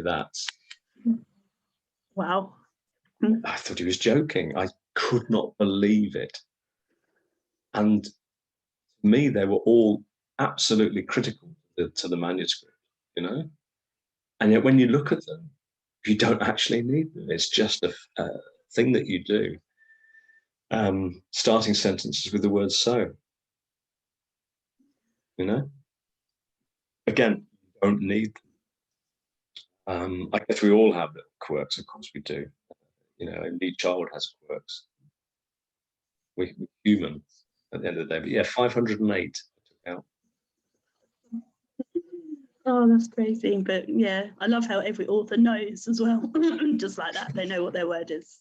That's. Wow. I thought he was joking. I could not believe it. And to me, they were all absolutely critical to the manuscript, you know? And yet when you look at them, you don't actually need them. It's just a thing that you do. Starting sentences with the word so, you know? Again, you don't need them. I guess we all have little quirks, of course we do. You know, every child has quirks. We're human at the end of the day. But yeah, 508 I took out. Oh, that's crazy. But yeah, I love how every author knows as well. Just like that, they know what their word is.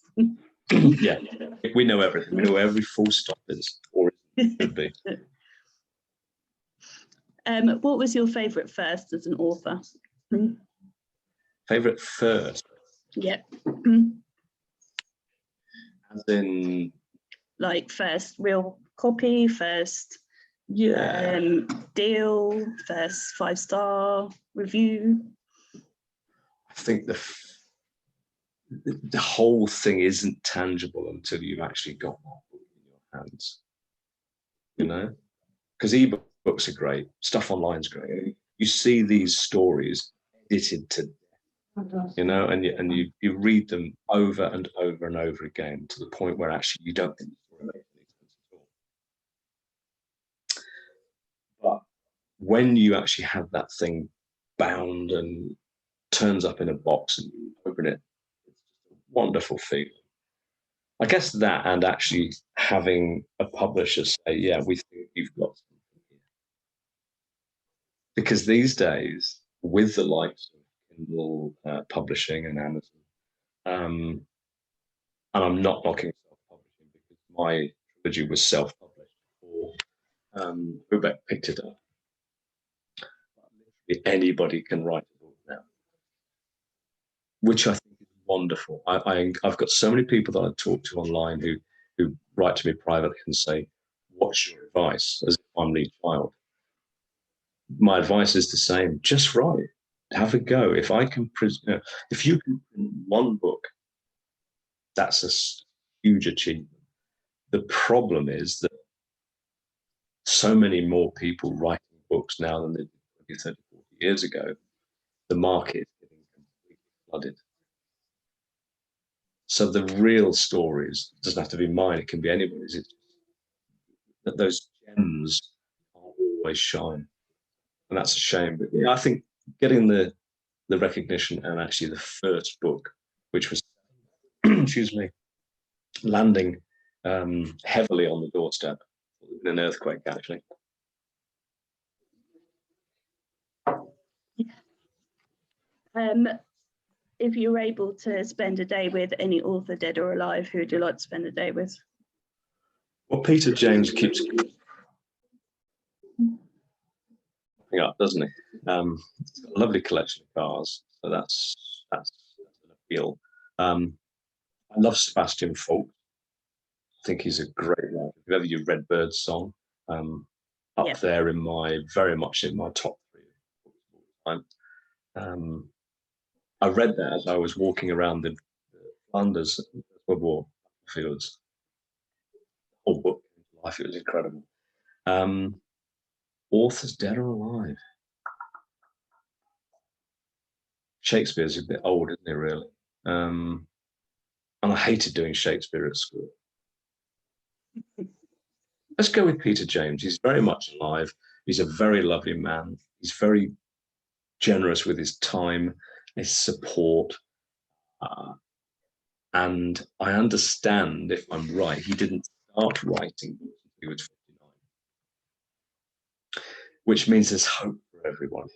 Yeah, we know everything. We know where every full stop is, or it should be. What was your favourite first as an author? Favourite first? Yep. As in, like first real copy, first deal, first 5-star review. I think the whole thing isn't tangible until you've actually got that book in your hands. You know, because ebooks are great, stuff online's great. You see these stories edited to death, you know, and you read them over and over and over again to the point where actually you don't think the story makes any sense at all. But when you actually have that thing bound and turns up in a box and you open it, it's just a wonderful feeling. I guess that, and actually having a publisher say, yeah, we think you've got something here. Because these days, with the likes of Kindle publishing and Amazon, and I'm not knocking self-publishing because my trilogy was self-published before Quebec picked it up. Anybody can write a book now, which I think is wonderful. I've got so many people that I talk to online who write to me privately and say, what's your advice as a family child? My advice is the same. Just write. Have a go. If I can, if you can print one book, that's a huge achievement. The problem is that so many more people writing books now than they did 20, 30, 40 years ago. The market is getting completely flooded. So the real stories, it doesn't have to be mine, it can be anybody's. It's that those gems are always shine. And that's a shame. But yeah, I think getting the recognition and actually the first book, which was, excuse me, landing heavily on the doorstep in an earthquake, actually. If you were able to spend a day with any author, dead or alive, who would you like to spend a day with? Well, Peter James keeps something up, doesn't he? He's got a lovely collection of cars, so that's an appeal. I love Sebastian Falk. I think he's a great writer. If ever you read Bird's Song, up Yeah. there in very much in my top 3 of I read that as I was walking around the Flanders World War fields. The whole book, life, it was incredible. Authors dead or alive? Shakespeare's a bit old, isn't he, really? And I hated doing Shakespeare at school. Let's go with Peter James. He's very much alive. He's a very lovely man. He's very generous with his time, his support. And I understand, if I'm right, he didn't start writing books until he was 59, which means there's hope for everyone.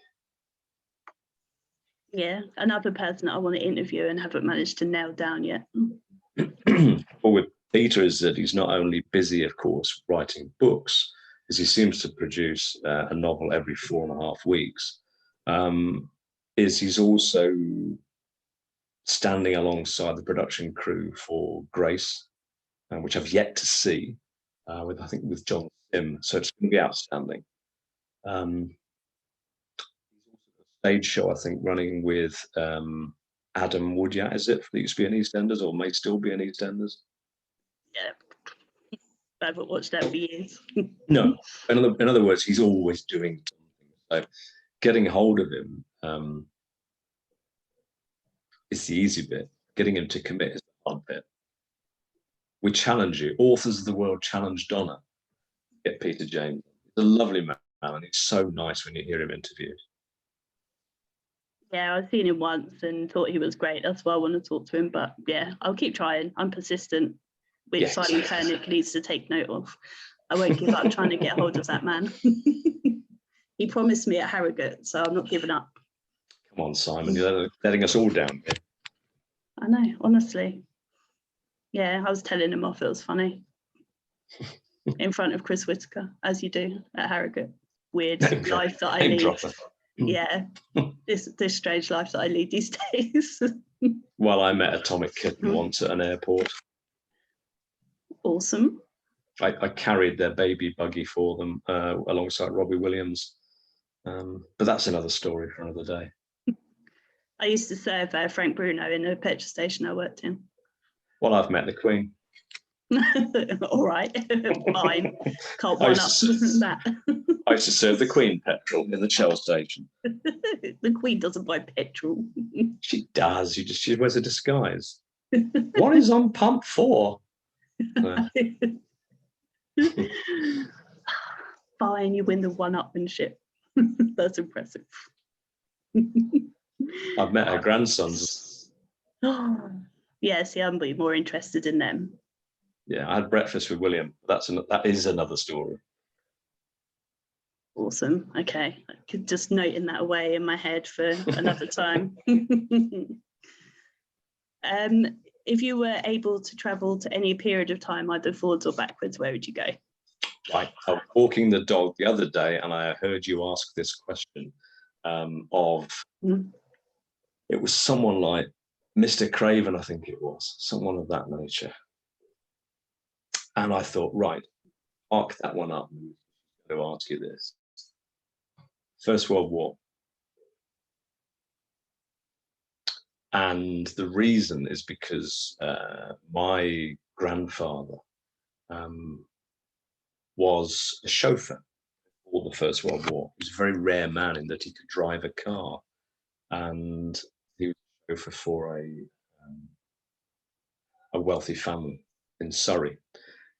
Yeah, another person I want to interview and haven't managed to nail down yet. Well, with Peter is that he's not only busy, of course, writing books, as he seems to produce a novel every 4.5 weeks, is he's also standing alongside the production crew for Grace, which I've yet to see, I think with John Sim, so it's going to be outstanding. Stage show, I think, running with Adam Woodyard, is it? That used to be in EastEnders, or may still be in EastEnders. Yeah, I haven't watched that for years. No, in other words, he's always doing something. So getting hold of him is the easy bit. Getting him to commit is the hard bit. We challenge you. Authors of the World challenge Donna. Get Peter James. He's a lovely man, and it's so nice when you hear him interviewed. Yeah, I've seen him once and thought he was great. That's why I want to talk to him. But yeah, I'll keep trying. I'm persistent, which Yes. Simon Kernick needs to take note of. I won't give up trying to get hold of that man. He promised me at Harrogate, so I'm not giving up. Come on, Simon, you're letting us all down here. I know, honestly. Yeah, I was telling him off. It was funny. In front of Chris Whitaker, as you do at Harrogate. Weird life that I lead. Yeah, this strange life that I lead these days. Well, I met Atomic Kitten once at an airport. Awesome. I carried their baby buggy for them alongside Robbie Williams. But that's another story for another day. I used to serve Frank Bruno in a petrol station I worked in. Well, I've met the Queen. All right, fine. Can't one up that. I used to serve the Queen petrol in the Shell station. The Queen doesn't buy petrol. She does. She wears a disguise. What is on pump for? Fine, you win the one-upmanship. That's impressive. I've met her grandsons. Yeah, see, I'm more interested in them. Yeah, I had breakfast with William. That is another story. Awesome. Okay, I could just noting that away in my head for another time. If you were able to travel to any period of time, either forwards or backwards, where would you go? Right. I was walking the dog the other day, and I heard you ask this question it was someone like Mr. Craven, I think it was, someone of that nature. And I thought, right, arc that one up. I'm going to ask you this. First World War. And the reason is because my grandfather was a chauffeur for the First World War. He was a very rare man in that he could drive a car. And he was a chauffeur for a wealthy family in Surrey.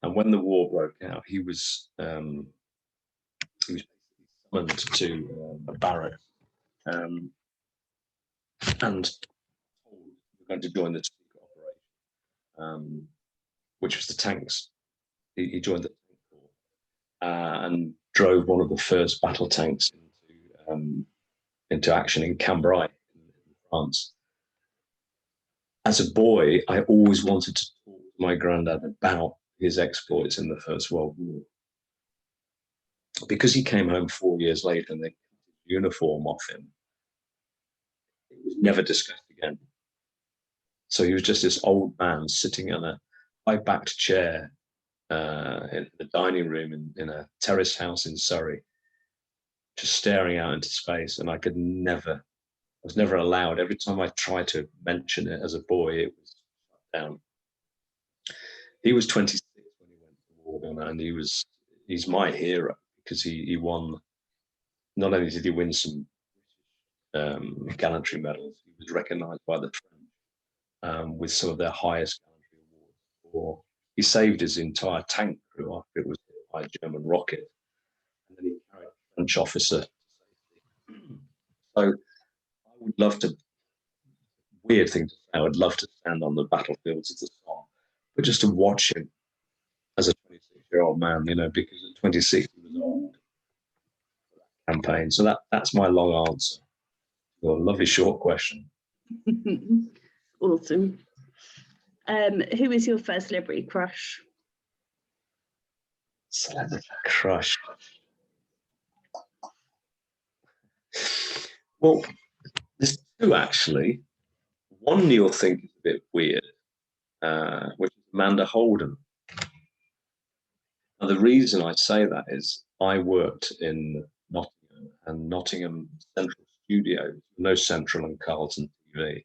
And when the war broke out, he was basically summoned to a barrack and told we're going to join the secret operation, which was the tanks. He joined the tank corps and drove one of the first battle tanks into action in Cambrai, in France. As a boy, I always wanted to talk to my granddad about his exploits in the First World War. Because he came home 4 years later and they cut uniform off him, it was never discussed again. So he was just this old man sitting on a high-backed chair in the dining room in a terrace house in Surrey, just staring out into space. And I was never allowed. Every time I tried to mention it as a boy, it was shut down. He was 26 when he went to war, and he's my hero because he won. Not only did he win some gallantry medals, he was recognised by the French with some of their highest gallantry awards. He saved his entire tank crew after it was hit by a German rocket, and then he carried a French officer to safety. So I would love to. Weird thing to say. I would love to stand on the battlefields of the Somme, but just to watch him as a 26-year-old man, because at 26 he was old for that campaign. So that's my long answer. A lovely short question. Awesome. Who is your first celebrity crush? Celebrity crush. Well, there's two actually. One you'll think is a bit weird, which is Amanda Holden. Now, the reason I say that is I worked in Nottingham and Nottingham Central Studios, no Central and Carlton TV.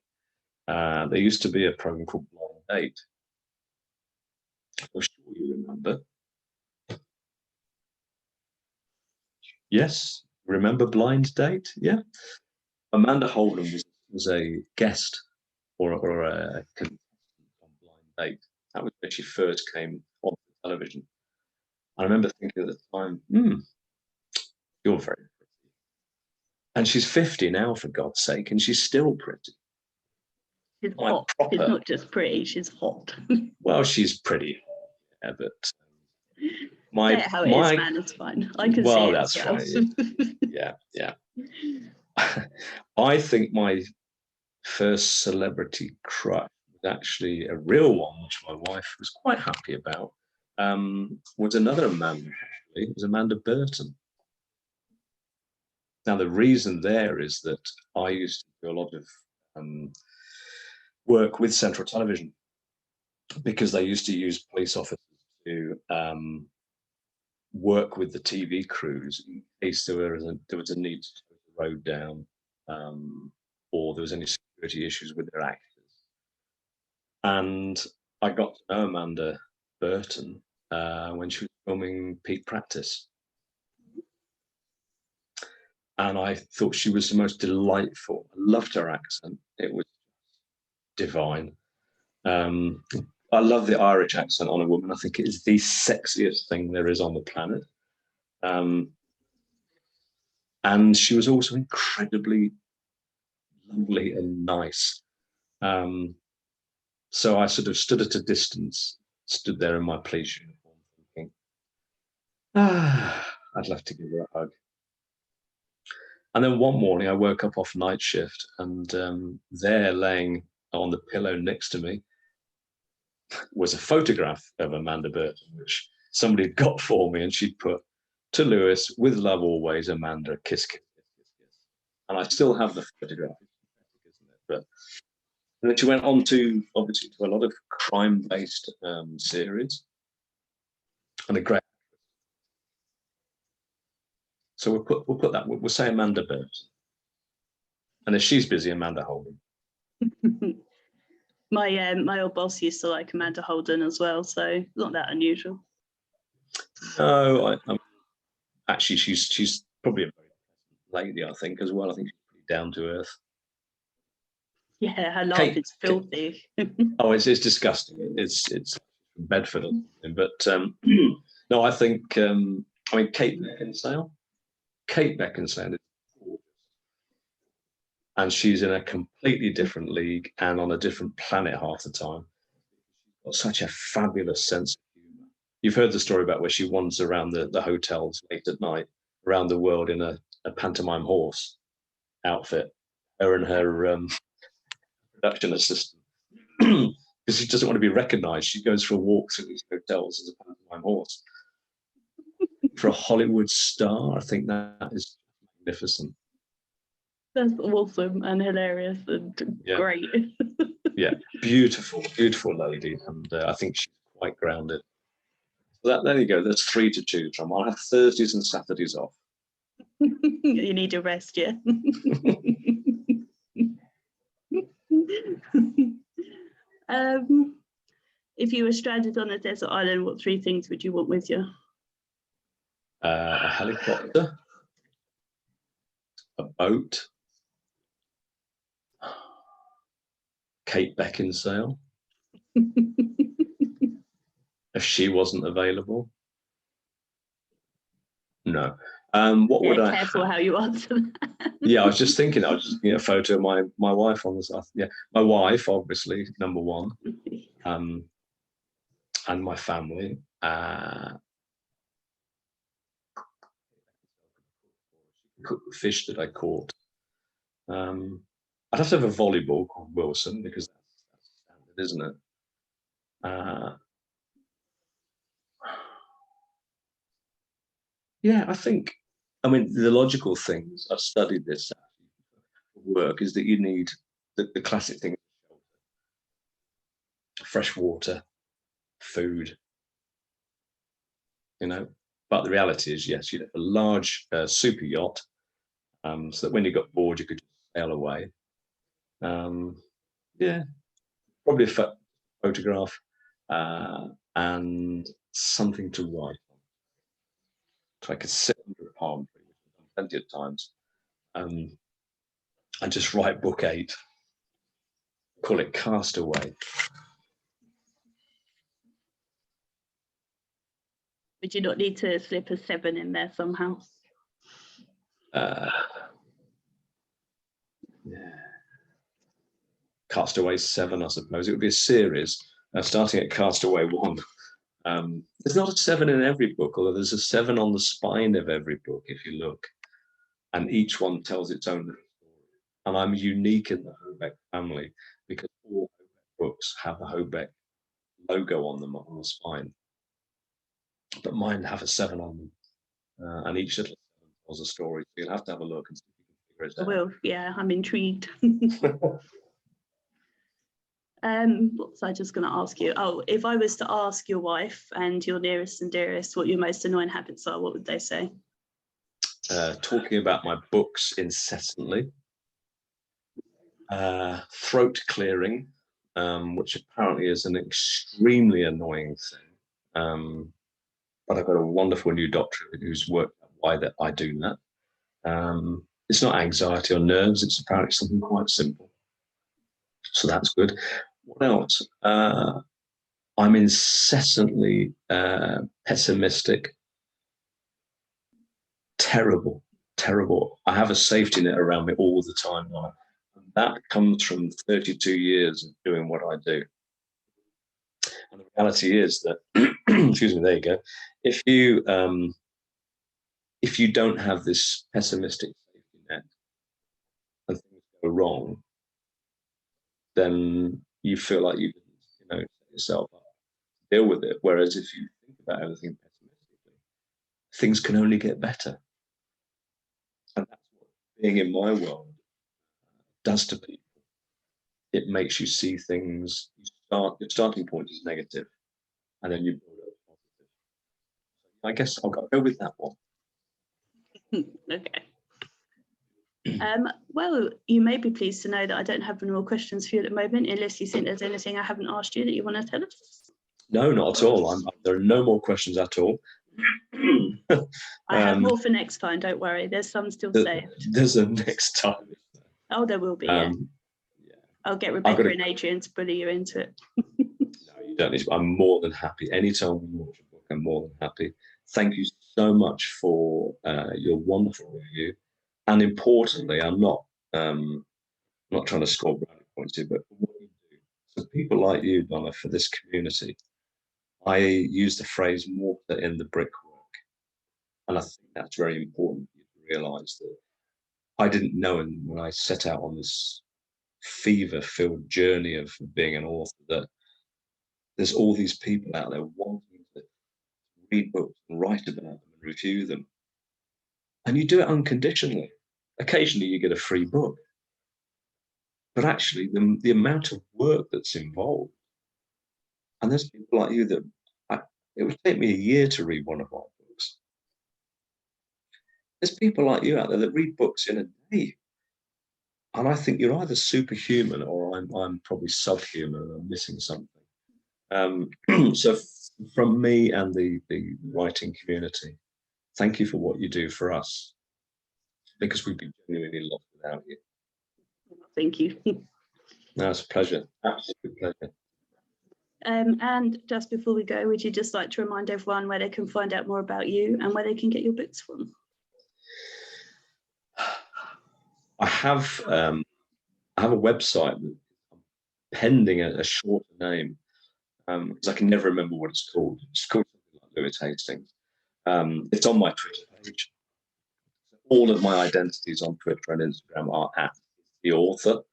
There used to be a program called Blind Date. I'm sure you remember. Yes, remember Blind Date? Yeah. Amanda Holden was a guest or a contestant on Blind Date. That was when she first came on television. I remember thinking at the time, you're very pretty. And she's 50 now, for God's sake, and she's still pretty. She's hot. She's not just pretty, she's hot. Well, she's pretty hot, yeah, but say it how it is, man, it's fine. I can see it. That's right. Yeah. I think my first celebrity crush was actually a real one, which my wife was quite happy about. Was another man, actually. It was Amanda Burton. Now, the reason there is that I used to do a lot of work with Central Television because they used to use police officers to work with the TV crews in case there was a need to close the road down or there was any security issues with their actors. And I got to know Amanda Burton when she was filming Peak Practice. And I thought she was the most delightful. I loved her accent. It was divine. I love the Irish accent on a woman. I think it is the sexiest thing there is on the planet. And she was also incredibly lovely and nice. So I sort of stood at a distance, stood there in my police uniform thinking, I'd love to give her a hug. And then one morning I woke up off night shift and there laying on the pillow next to me was a photograph of Amanda Burton, which somebody had got for me, and she'd put, "To Lewis, with love always, Amanda, kiss, kiss, kiss, kiss, kiss." And I still have the photograph, isn't it? But and then she went on to, obviously, to a lot of crime-based series, and a great. So we'll put that. We'll say Amanda Burton, and if she's busy, Amanda Holden. My old boss used to like Amanda Holden as well, so not that unusual. No, actually, she's probably a very pleasant lady, I think, as well. I think she's pretty down to earth. Yeah, her laugh is filthy. Oh, it's disgusting. It's Bedford, but no, I think Kate Beckinsale. Kate Beckinsale is gorgeous, and she's in a completely different league and on a different planet half the time. She's got such a fabulous sense of humour. You've heard the story about where she wanders around the hotels late at night around the world in a pantomime horse outfit. Her and her production assistant, because she doesn't want to be recognised. She goes for a walk through these hotels as a pantomime horse. For a Hollywood star, I think that is magnificent. That's awesome and hilarious and Yeah. great. Yeah, beautiful, beautiful lady, and I think she's quite grounded. So there you go. There's 3 to choose from. I'll have Thursdays and Saturdays off. You need a rest, yeah. If you were stranded on a desert island, what 3 things would you want with you? A helicopter, a boat, Kate Beckinsale, if she wasn't available. No. What would I careful have? how you answer that. Yeah, I was just thinking. I was just a photo of my wife on this. Yeah, my wife, obviously, number 1, and my family. Cook the fish that I caught. I'd have to have a volleyball called Wilson, because that's standard, isn't it? Yeah, I mean, the logical things, I've studied this work, is that you need the classic thing: fresh water, food, But the reality is, yes, you'd have a large super yacht, so that when you got bored, you could sail away. Yeah, probably a photograph, and something to write on. So I could sit under a palm tree, which I've done plenty of times, and just write book 8, call it Castaway. Would you not need to slip a 7 in there somehow? Yeah. Castaway 7, I suppose. It would be a series, starting at Castaway 1. There's not a 7 in every book, although there's a 7 on the spine of every book, if you look. And each one tells its own story. And I'm unique in the Hobeck family, because all Hobeck books have a Hobeck logo on them on the spine. But mine have a 7 on them. And each little 7 tells a story. So you'll have to have a look and see if you can figure it out. I will, yeah, I'm intrigued. What was I just going to ask you? Oh, if I was to ask your wife and your nearest and dearest what your most annoying habits are, what would they say? Talking about my books incessantly. Throat clearing, which apparently is an extremely annoying thing. But I've got a wonderful new doctor who's worked out why that I do that. It's not anxiety or nerves, it's apparently something quite simple. So that's good. What else? I'm incessantly pessimistic. Terrible. I have a safety net around me all the time now. That comes from 32 years of doing what I do. And the reality is that, excuse me, there you go. If you don't have this pessimistic safety net and things go wrong, then you feel like you didn't, set yourself up to deal with it. Whereas if you think about everything pessimistically, things can only get better. And that's what being in my world does to people. It makes you see things. Your starting point is negative, and then you build up positive. I guess I'll go with that one. Okay. Well, you may be pleased to know that I don't have any more questions for you at the moment, unless you think there's anything I haven't asked you that you want to tell us. No, not at all. There are no more questions at all. I have more for next time, don't worry. There's some still saved. There's a next time. Oh, there will be, yeah. I'll get Rebecca and Adrian to bully you into it. No, you don't need to. I'm more than happy. Anytime we watch a book, I'm more than happy. Thank you so much for your wonderful review. And importantly, I'm not trying to score brownie points here, but for what you do. So people like you, Donna, for this community, I use the phrase mortar in the brickwork. And I think that's very important for you to realise that I didn't know, and when I set out on this fever-filled journey of being an author, that there's all these people out there wanting to read books and write about them and review them. And you do it unconditionally. occasionally you get a free book. But actually, the amount of work that's involved, and there's people like you that it would take me a year to read one of my books. There's people like you out there that read books in a day. And I think you're either superhuman or I'm probably subhuman and I'm missing something. So from me and the writing community, thank you for what you do for us, because we'd be genuinely lost without you. Thank you. No, it's a pleasure. Absolute pleasure. And just before we go, would you just like to remind everyone where they can find out more about you and where they can get your books from? I have a website pending a shorter name, because I can never remember what it's called. It's called something like Lewis Hastings. It's on my Twitter page. All of my identities on Twitter and Instagram are at the author,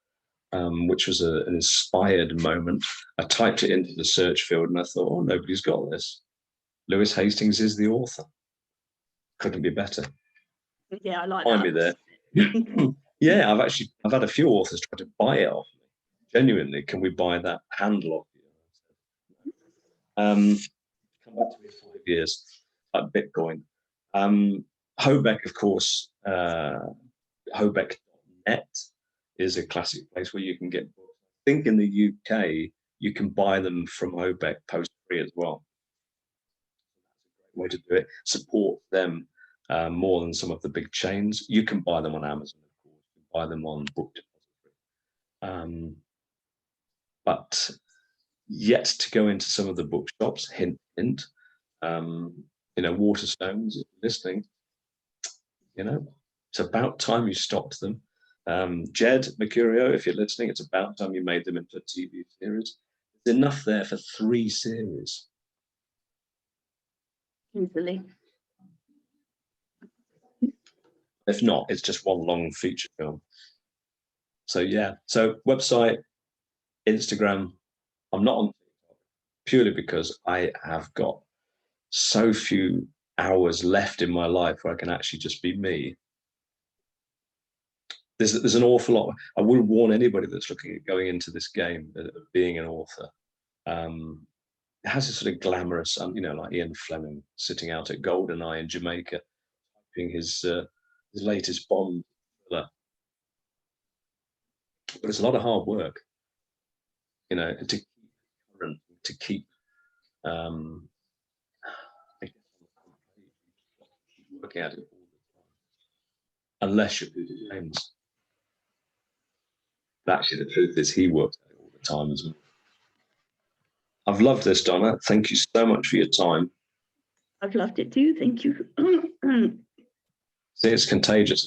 which was an inspired moment. I typed it into the search field and I thought, oh, nobody's got this. Lewis Hastings is the author. Couldn't be better. Yeah, I like Find me there. Yeah, I've had a few authors try to buy it off me. Genuinely, can we buy that handle off you? Come back to me in 5 years, like Bitcoin. Hobeck, of course, Hobeck.net is a classic place where you can get books. I think in the UK, you can buy them from Hobeck post-free as well. That's a great way to do it. Support them more than some of the big chains. You can buy them on Amazon, of course. You can buy them on Book Depository. But yet to go into some of the bookshops, hint, hint, Waterstones, if you're listening, it's about time you stopped them. Jed Mercurio, if you're listening, it's about time you made them into a TV series. There's enough there for 3 series. Easily. If not, it's just one long feature film. So yeah, so website, Instagram. I'm not on TikTok purely because I have got so few hours left in my life where I can actually just be me. There's an awful lot. I wouldn't warn anybody that's looking at going into this game of being an author. It has this sort of glamorous, like Ian Fleming sitting out at GoldenEye in Jamaica, typing his latest Bond thriller. But it's a lot of hard work, to keep current, to keep working at it all the time, unless you're Peter James. But actually, the truth is, he works at it all the time as well. I've loved this, Donna. Thank you so much for your time. I've loved it too. Thank you. See, it's contagious.